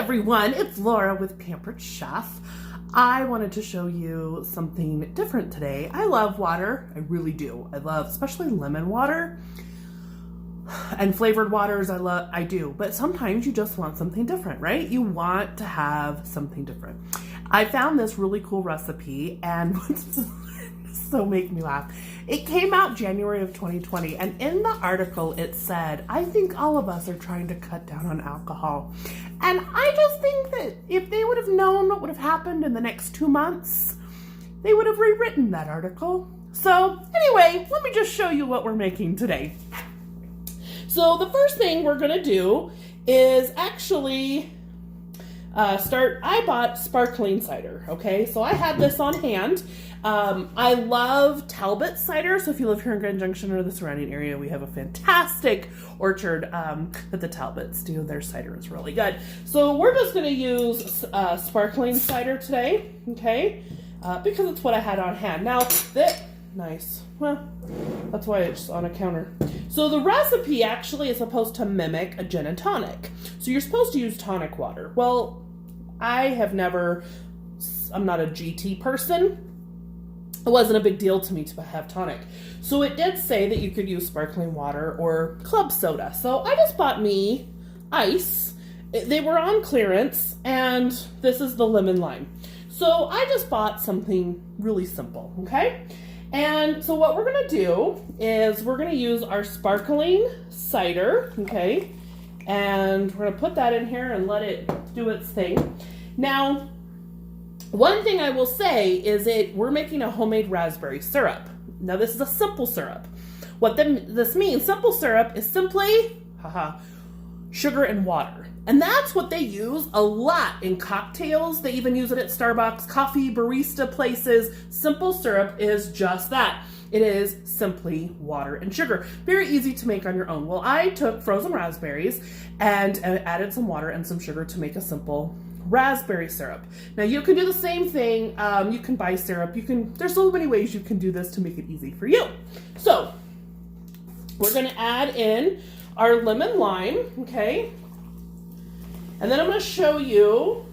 everyone, it's Laura with Pampered Chef. I wanted to show you something different today. I love water, I really do. I love especially lemon water and flavored waters. I do, but sometimes you just want something different, right? You want to have something different. I found this really cool recipe and so make me laugh. It came out January of 2020, and in the article it said, I think all of us are trying to cut down on alcohol. And I just think that if they would have known what would have happened in the next 2 months, they would have rewritten that article. So anyway, let me just show you what we're making today. So the first thing we're gonna do is actually I bought sparkling cider, okay? So I had this on hand. I love Talbot cider, so if you live here in Grand Junction or the surrounding area, we have a fantastic orchard that the Talbots do. Their cider is really good. So we're just going to use sparkling cider today, okay? Because it's what I had on hand. Now, nice. Well, that's why it's on a counter. So the recipe actually is supposed to mimic a gin and tonic. So you're supposed to use tonic water. Well, I'm not a GT person. It wasn't a big deal to me to have tonic. So it did say that you could use sparkling water or club soda. So I just bought me ice. They were on clearance, and this is the lemon lime. So I just bought something really simple, okay? And so what we're gonna do is we're gonna use our sparkling cider, okay? And we're gonna put that in here and let it do its thing. Now, one thing I will say is we're making a homemade raspberry syrup. Now this is a simple syrup. What this means, simple syrup is simply, sugar and water. And that's what they use a lot in cocktails. They even use it at Starbucks, coffee, barista places. Simple syrup is just that. It is simply water and sugar. Very easy to make on your own. Well, I took frozen raspberries and added some water and some sugar to make a simple raspberry syrup. Now you can do the same thing. You can buy syrup. There's so many ways you can do this to make it easy for you. So we're gonna add in our lemon lime, okay? And then I'm gonna show you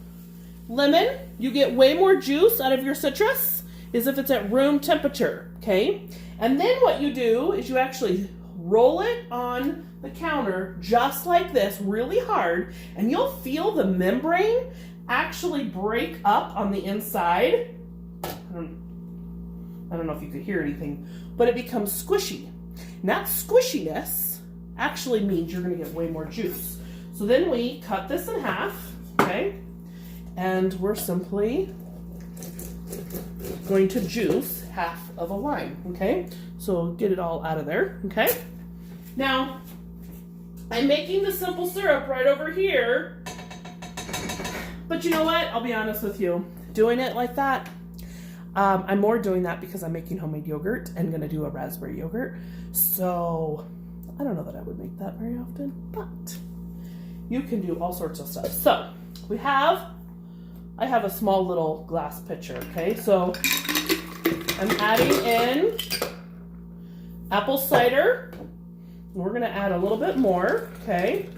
lemon. You get way more juice out of your citrus is if it's at room temperature, okay? And then what you do is you actually roll it on the counter just like this, really hard, and you'll feel the membrane actually break up on the inside. I don't know if you could hear anything, but it becomes squishy. And that squishiness actually means you're gonna get way more juice. So then we cut this in half, okay? And we're simply going to juice half of a lime, okay? So get it all out of there, okay? Now, I'm making the simple syrup right over here, but you know what? I'll be honest with you. Doing it like that, I'm more doing that because I'm making homemade yogurt and gonna do a raspberry yogurt. So I don't know that I would make that very often, but you can do all sorts of stuff. So I have a small little glass pitcher, okay? So I'm adding in apple cider. We're gonna add a little bit more, okay?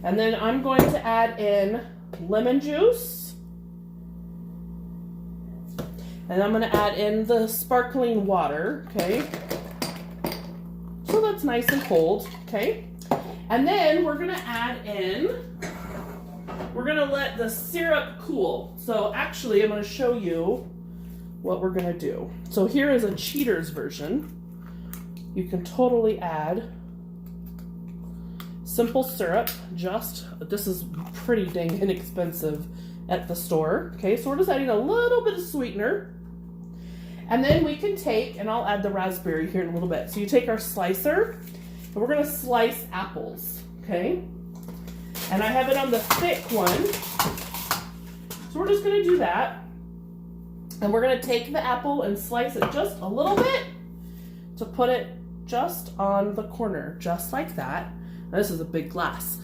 And then I'm going to add in lemon juice. And I'm gonna add in the sparkling water, okay? So that's nice and cold, okay? And then we're gonna let the syrup cool. So actually I'm gonna show you what we're gonna do. So here is a Cider's version. You can totally add simple syrup, this is pretty dang inexpensive at the store. Okay, so we're just adding a little bit of sweetener. And then we can and I'll add the raspberry here in a little bit. So you take our slicer, and we're gonna slice apples, okay? And I have it on the thick one. So we're just gonna do that. And we're gonna take the apple and slice it just a little bit to put it just on the corner, just like that. Now, this is a big glass,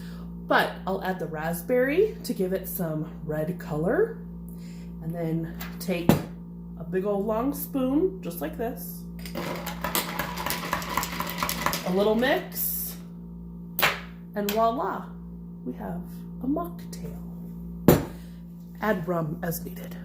but I'll add the raspberry to give it some red color. And then take a big old long spoon, just like this. A little mix, and voila, we have a a mocktail. Add rum as needed.